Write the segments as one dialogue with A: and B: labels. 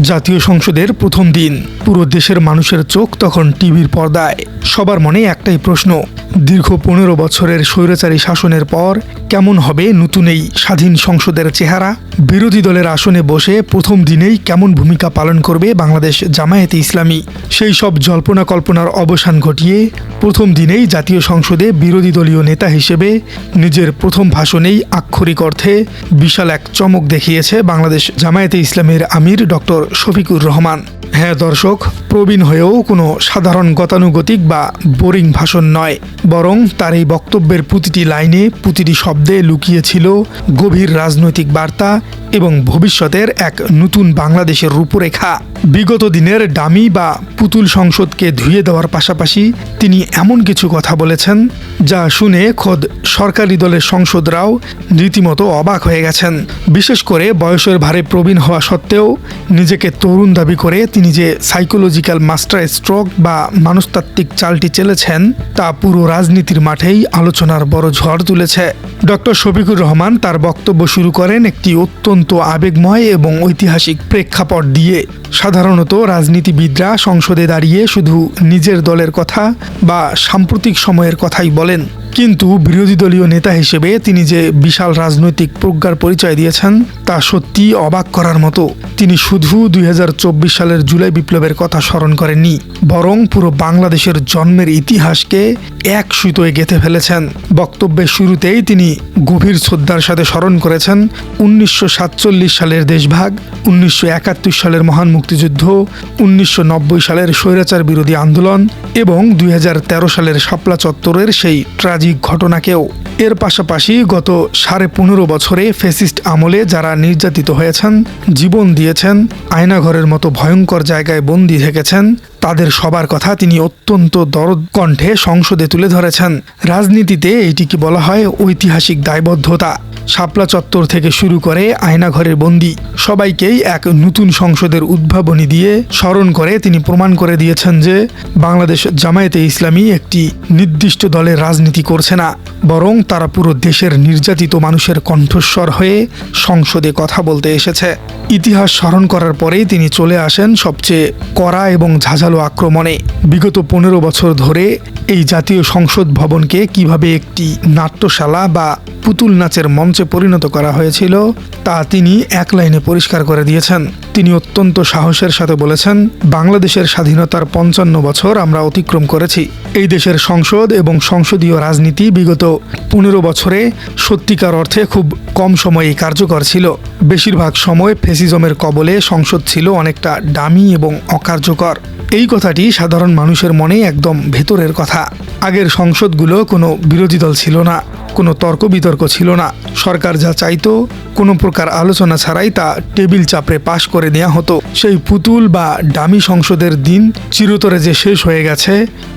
A: জাতীয় সংসদের প্রথম দিন, পুরো দেশের মানুষের চোখ তখন টিভির পর্দায়। সবার মনে একটাই প্রশ্ন, দীর্ঘ 15 বছরের স্বৈরাচারী শাসনের পর কেমন হবে নতুন এই স্বাধীন সংসদের চেহারা? বিরোধী দলের আসনে বসে প্রথম দিনেই কেমন ভূমিকা পালন করবে বাংলাদেশ জামায়াতে ইসলামী? সেই সব জল্পনা কল্পনার অবসান ঘটিয়ে প্রথম দিনেই জাতীয় সংসদে বিরোধী দলীয় নেতা হিসেবে নিজের প্রথম ভাষণেই আক্ষরিক অর্থে বিশাল এক চমক দেখিয়েছে বাংলাদেশ জামায়াতে ইসলামের আমির ডক্টর শফিকুর রহমান। হ্যাঁ দর্শক, প্রবীণ হয়েও কোনো সাধারণ গতানুগতিক বা বোরিং ভাষণ নয়, বরং তার এই বক্তব্যের প্রতিটি লাইনে, প্রতিটি শব্দে লুকিয়ে ছিল গভীর রাজনৈতিক বার্তা এবং ভবিষ্যতের এক নতুন বাংলাদেশের রূপরেখা। বিগত দিনের ডামি বা পুতুল সংসদকে ধুয়ে দেওয়ার পাশাপাশি তিনি এমন কিছু কথা বলেছেন যা শুনে খোদ সরকারি দলের সংসদরাও রীতিমতো অবাক হয়ে গেছেন। বিশেষ করে বয়সের ভারে প্রবীণ হওয়া সত্ত্বেও নিজেকে তরুণ দাবি করে তিনি যে সাইকোলজিক্যাল মাস্টার স্ট্রোক বা মনস্তাত্ত্বিক চালটি চেলেছেন তা পুরো রাজনীতির মাঠেই আলোচনার বড় ঝড় তুলেছে। ডক্টর শফিকুর রহমান তার বক্তব্য শুরু করেন একটি অত্যন্ত আবেগময় এবং ঐতিহাসিক প্রেক্ষাপট দিয়ে। সাধারণত রাজনীতিবিদরা সংসদে দাঁড়িয়ে শুধু নিজের দলের কথা বা সাম্প্রতিক সময়ের কথাই বলেন, কিন্তু বিরোধী দলীয় নেতা হিসেবে তিনি যে বিশাল রাজনৈতিক প্রজ্ঞার পরিচয় দিয়েছেন তা সত্যি অবাক করার মতো। তিনি শুধু 2024 সালের জুলাই বিপ্লবের কথা স্মরণ করেননি, বরং পুরো বাংলাদেশের জন্মের ইতিহাসকে এক সুতোয় গেঁথে ফেলেছেন। বক্তব্যের শুরুতেই তিনি গভীর শ্রদ্ধার সাথে স্মরণ করেছেন 1947 সালের দেশভাগ, 1971 সালের মহান মুক্তিযুদ্ধ, 1990 সালের স্বৈরাচার বিরোধী আন্দোলন এবং 2013 সালের শাপলা চত্বরের সেই ট্র্যাজিক ঘটনাকেও। এর পাশাপাশি গত 15.5 বছরে ফ্যাসিস্ট আমলে যারা নির্যাতিত হয়েছেন, জীবন দিয়েছেন, আয়নাঘরের মতো ভয়ঙ্কর জায়গায় বন্দী থেকেছেন, তাদের সবার কথা তিনি অত্যন্ত দরদ কণ্ঠে সংসদে তুলে ধরেছেন। রাজনীতিতে এটিকে বলা হয় ঐতিহাসিক দায়বদ্ধতা। শাপলা চত্বর থেকে শুরু করে আয়নাঘরের বন্দী সবাইকেই এক নতুন সংসদের উদ্ভাবনী দিয়ে স্মরণ করে তিনি প্রমাণ করে দিয়েছেন যে বাংলাদেশ জামায়াতে ইসলামী একটি নির্দিষ্ট দলের রাজনীতি করছে না, বরং তারা পুরো দেশের নির্যাতিত মানুষের কণ্ঠস্বর হয়ে সংসদে কথা বলতে এসেছে। ইতিহাস স্মরণ করার পরেই তিনি চলে আসেন সবচেয়ে কড়া এবং ঝাঁঝালো আক্রমণে। বিগত 15 বছর ধরে এই জাতীয় সংসদ ভবনকে কিভাবে একটি নাট্যশালা বা পুতুল নাচের মঞ্চে পরিণত করা হয়েছিল তা তিনি এক লাইনে পরিষ্কার করে দিয়েছেন। তিনি অত্যন্ত সাহসের সাথে বলেছেন, বাংলাদেশের স্বাধীনতার 55 বছর আমরা অতিক্রম করেছি। এই দেশের সংসদ এবং সংসদীয় রাজনীতি বিগত 15 বছরে সত্যিকার অর্থে খুব কম সময়েই কার্যকর ছিল। বেশিরভাগ সময় ফ্যাসিজমের কবলে সংসদ ছিল অনেকটা ডামি এবং অকার্যকর। এই কথাটি সাধারণ মানুষের মনে একদম ভেতরের কথা। আগের সংসদগুলো কোনো বিরোধী দল ছিল না, কোনো তর্ক বিতর্ক ছিল না। সরকার যা চাইতো কোনো প্রকার আলোচনা ছাড়াই তা টেবিল চাপড়ে পাশ করে নেওয়া হতো। সেই পুতুল বা ডামি সংসদের দিন চিরতরে যে শেষ হয়ে গেছে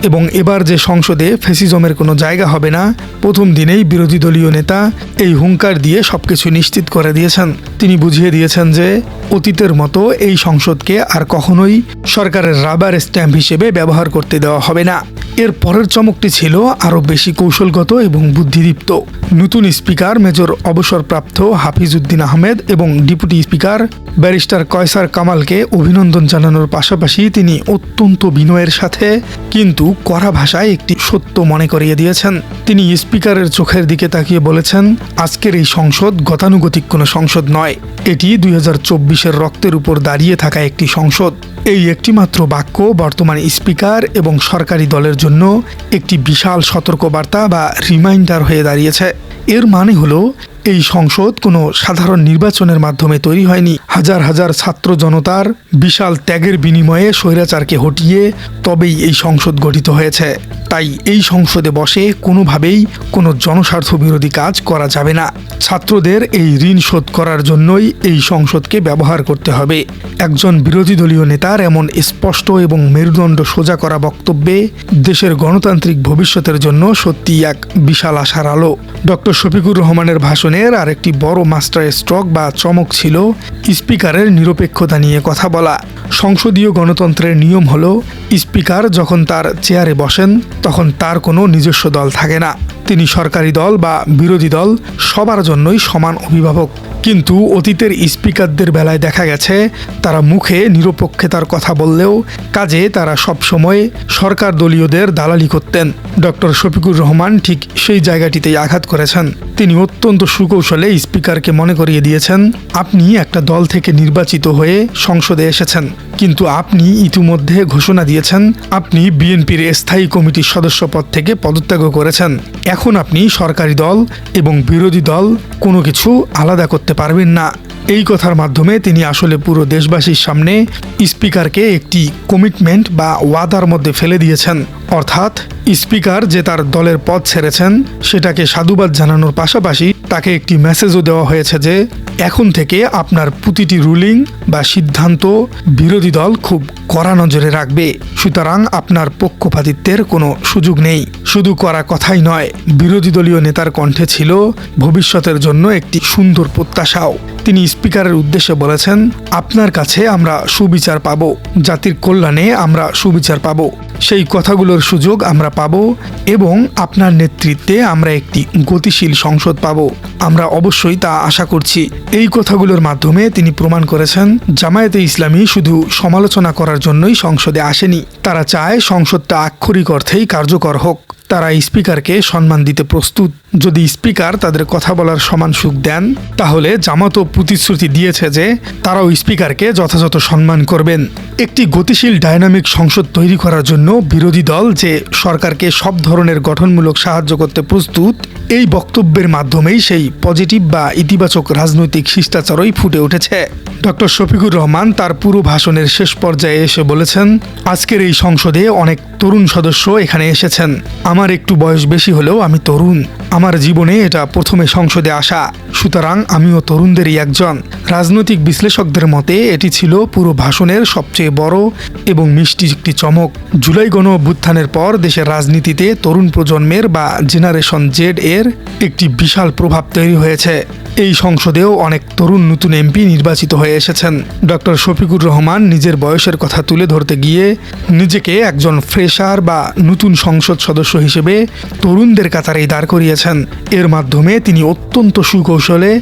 A: এবং এবার যে সংসদে ফ্যাসিজমের কোনো জায়গা হবে না, প্রথম দিনেই বিরোধী দলীয় নেতা এই হুঙ্কার দিয়ে সবকিছু নিশ্চিত করে দিয়েছেন। তিনি বুঝিয়ে দিয়েছেন যে অতীতের মতো এই সংসদকে আর কখনোই সরকারের রাবার স্ট্যাম্প হিসেবে ব্যবহার করতে দেওয়া হবে না। এর পরের চমকটি ছিল আরও বেশি কৌশলগত এবং বুদ্ধিদীপ্ত। নতুন স্পিকার মেজর অবসরপ্রাপ্ত হাফিজ উদ্দিন আহমেদ এবং ডেপুটি স্পিকার ব্যারিস্টার কয়সার কামালকে অভিনন্দন জানানোর পাশাপাশি তিনি অত্যন্ত বিনয়ের সাথে কিন্তু কড়া ভাষায় একটি সত্য মনে করিয়ে দিয়েছেন। তিনি স্পিকারের চোখের দিকে তাকিয়ে বলেছেন, আজকের এই সংসদ গতানুগতিক কোনো সংসদ নয়, এটি 2024-এর রক্তের উপর দাঁড়িয়ে থাকা একটি সংসদ। এই একটি মাত্র বাক্য বর্তমান স্পিকার এবং সরকারি দলের জন্য একটি বিশাল সতর্কবার্তা বা রিমাইন্ডার হয়ে দাঁড়িয়েছে। এর মানে হলো এই সংসদ কোনো সাধারণ নির্বাচনের মাধ্যমে তৈরি হয়নি। হাজার হাজার ছাত্র জনতার বিশাল ত্যাগের বিনিময়ে স্বৈরাচারকে হটিয়ে তবেই এই সংসদ গঠিত হয়েছে। তাই এই সংসদে বসে কোনোভাবেই কোনো জনস্বার্থ বিরোধী কাজ করা যাবে না। ছাত্রদের এই ঋণ শোধ করার জন্যই এই সংসদকে ব্যবহার করতে হবে। একজন বিরোধী দলীয় নেতার এমন স্পষ্ট এবং মেরুদণ্ড সোজা করা বক্তব্যে দেশের গণতান্ত্রিক ভবিষ্যতের জন্য সত্যি এক বিশাল আশার আলো। ডক্টর শফিকুর রহমানের ভাষণের আরেকটি বড় মাস্টার স্ট্রোক বা চমক ছিল স্পিকারের নিরপেক্ষতা নিয়ে কথা বলা। সংসদীয় গণতন্ত্রের নিয়ম হলো স্পিকার যখন তার চেয়ারে বসেন তখন তার কোনো নিজস্ব দল থাকে না। তিনি সরকারি দল বা বিরোধী দল সবার জন্যই সমান অভিভাবক। কিন্তু অতীতের স্পিকারদের বেলায় দেখা গেছে তারা মুখে নিরপেক্ষতার কথা বললেও কাজে তারা সবসময় সরকার দলীয়দের দালালি করতেন। ডক্টর শফিকুর রহমান ঠিক সেই জায়গাটিতেই আঘাত করেছেন। তিনি অত্যন্ত সুকৌশলে স্পিকারকে মনে করিয়ে দিয়েছেন, আপনি একটা দল থেকে নির্বাচিত হয়ে সংসদে এসেছেন, কিন্তু আপনি ইতিমধ্যে ঘোষণা দিয়েছেন আপনি বিএনপির স্থায়ী কমিটির সদস্য পদ থেকে পদত্যাগ করেছেন। এখন আপনি সরকারি দল এবং বিরোধী দল কোনো কিছু আলাদা করতে পারবেন না। এই কথার মাধ্যমে তিনি আসলে পুরো দেশবাসীর সামনে স্পিকারকে একটি কমিটমেন্ট বা ওয়াদার মধ্যে ফেলে দিয়েছেন। অর্থাৎ স্পিকার যে তার দলের পদ ছেড়েছেন সেটাকে সাধুবাদ জানানোর পাশাপাশি তাকে একটি মেসেজও দেওয়া হয়েছে যে এখন থেকে আপনার প্রতিটি রুলিং বা সিদ্ধান্ত বিরোধী দল খুব কড়া নজরে রাখবে। সুতরাং আপনার পক্ষপাতিত্বের কোনো সুযোগ নেই। শুধু করা কথাই নয়, বিরোধী দলীয় নেতার কণ্ঠে ছিল ভবিষ্যতের জন্য একটি সুন্দর প্রত্যাশাও। তিনি স্পিকারের উদ্দেশ্যে বলেছেন, আপনার কাছে আমরা সুবিচার পাব, জাতির কল্যাণে আমরা সুবিচার পাব, সেই কথাগুলোর সুযোগ আমরা পাব এবং আপনার নেতৃত্বে আমরা একটি গতিশীল সংসদ পাব। আমরা অবশ্যই তা আশা করছি। এই কথাগুলোর মাধ্যমে তিনি প্রমাণ করেছেন জামায়াতে ইসলামী শুধু সমালোচনা করার জন্যই সংসদে আসেনি, তারা চায় সংসদটা আক্ষরিক অর্থেই কার্যকর হোক। তারা স্পিকারকে সম্মান দিতে প্রস্তুত। যদি স্পিকার তাদের কথা বলার সমান সুযোগ দেন তাহলে জামাতও প্রতিশ্রুতি দিয়েছে যে তারাও স্পিকারকে যথাযথ সম্মান করবেন। একটি গতিশীল ডায়নামিক সংসদ তৈরি করার জন্য বিরোধী দল যে সরকারকে সব ধরনের গঠনমূলক সাহায্য করতে প্রস্তুত, এই বক্তব্যের মাধ্যমেই সেই পজিটিভ বা ইতিবাচক রাজনৈতিক শিষ্টাচারই ফুটে উঠেছে। ডক্টর শফিকুর রহমান তার পুরো ভাষণের শেষ পর্যায়ে এসে বলেছেন, আজকের এই সংসদে অনেক তরুণ সদস্য এখানে এসেছেন। আমার একটু বয়স বেশি হলেও আমি তরুণ। আমার জীবনে এটা প্রথমে সংসদে আসা, সুতরাং আমিও তরুণদেরই একজন। রাজনৈতিক বিশ্লেষকদের মতে এটি ছিল পুরো ভাষণের সবচেয়ে বড় এবং মিষ্টি একটি চমক। জুলাই গণ অভ্যুত্থানের পর দেশের রাজনীতিতে তরুণ প্রজন্মের বা জেনারেশন জেড এর একটি বিশাল প্রভাব তৈরি হয়েছে। এই সংসদেও অনেক তরুণ নতুন এমপি নির্বাচিত হয়ে এসেছেন। ডক্টর শফিকুর রহমান নিজের বয়সের কথা তুলে ধরতে গিয়ে নিজেকে একজন ফ্রেশার বা নতুন সংসদ সদস্য হিসেবে তরুণদের কাতারেই দাঁড় করিয়েছেন। এর মাধ্যমে তিনি অত্যন্ত সুকৌশলে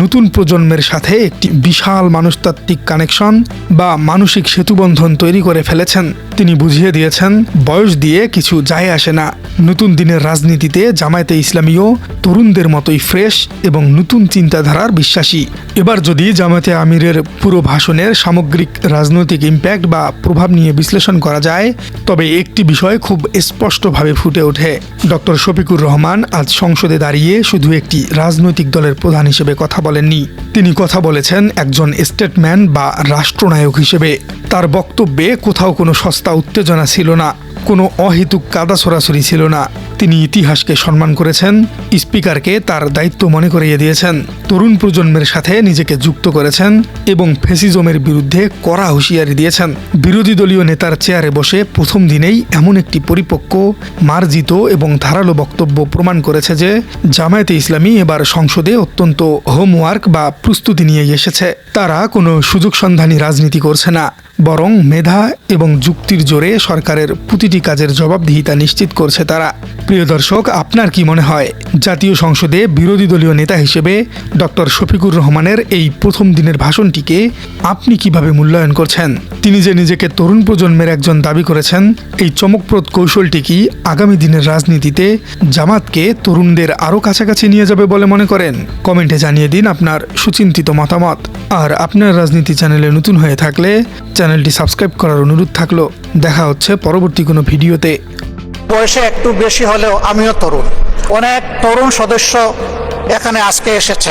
A: নতুন প্রজন্মের সাথে একটি বিশাল মানুষতাত্ত্বিক কানেকশন বা মানসিক সেতুবন্ধন তৈরি করে ফেলেছেন। তিনি বুঝিয়ে দিয়েছেন বয়স দিয়ে কিছু যায় আসে না। নতুন দিনের রাজনীতিতে জামায়াতে ইসলামীও তরুণদের মতোই ফ্রেশ এবং নতুন চিন্তাধারার বিশ্বাসী। এবার যদি জামায়াতে আমিরের পুরো ভাষণের সামগ্রিক রাজনৈতিক ইম্প্যাক্ট বা প্রভাব নিয়ে বিশ্লেষণ করা যায় তবে একটি বিষয় খুব স্পষ্টভাবে ফুটে ওঠে। ডক্টর শফিকুর রহমান আজ সংসদে দাঁড়িয়ে শুধু একটি রাজনৈতিক দলের প্রধান হিসেবে কথা বলেননি, তিনি কথা বলেছেন একজন স্টেটম্যান বা রাষ্ট্রনায়ক হিসেবে। তার বক্তব্যে কোথাও কোনো সস্তা উত্তেজনা ছিল না, কোনো অহেতুক কাদা ছড়াছড়ি ছিল না। তিনি ইতিহাসকে সম্মান করেছেন, স্পিকারকে তার দায়িত্ব মনে করিয়ে দিয়েছেন, তরুণ প্রজন্মের সাথে নিজেকে যুক্ত করেছেন এবং ফ্যাসিজমের বিরুদ্ধে কড়া হুঁশিয়ারি দিয়েছেন। বিরোধী দলীয় নেতার চেয়ারে বসে প্রথম দিনেই এমন একটি পরিপক্ক, মার্জিত এবং ধারালো বক্তব্য প্রমাণ করেছে যে জামায়াতে ইসলামী এবার সংসদে অত্যন্ত হোমওয়ার্ক বা প্রস্তুতি নিয়ে এসেছে। তারা কোনো সুযোগ সন্ধানী রাজনীতি করছে না, বরং মেধা এবং যুক্তির জোরে সরকারের প্রতিটি কাজের জবাবদিহিতা নিশ্চিত করছে তারা। প্রিয় দর্শক, আপনার কি মনে হয় জাতীয় সংসদে বিরোধী দলীয় নেতা হিসেবে ডক্টর শফিকুর রহমানের এই প্রথম দিনের ভাষণটিকে আপনি কিভাবে মূল্যায়ন করছেন? তিনি যে নিজেকে তরুণ প্রজন্মের একজন দাবি করেছেন, এই চমকপ্রদ কৌশলটি কি আগামী দিনের রাজনীতিতে জামাতকে তরুণদের আরও কাছাকাছি নিয়ে যাবে বলে মনে করেন? কমেন্টে জানিয়ে দিন আপনার সুচিন্তিত মতামত। আর আপনার রাজনীতি চ্যানেলে নতুন হয়ে থাকলে চ্যানেলটি সাবস্ক্রাইব করার অনুরোধ থাকলো। দেখা হচ্ছে পরবর্তী কোনো ভিডিওতে।
B: বয়সে একটু বেশি হলেও আমিও তরুণ। অনেক তরুণ সদস্য এখানে আজকে এসেছে।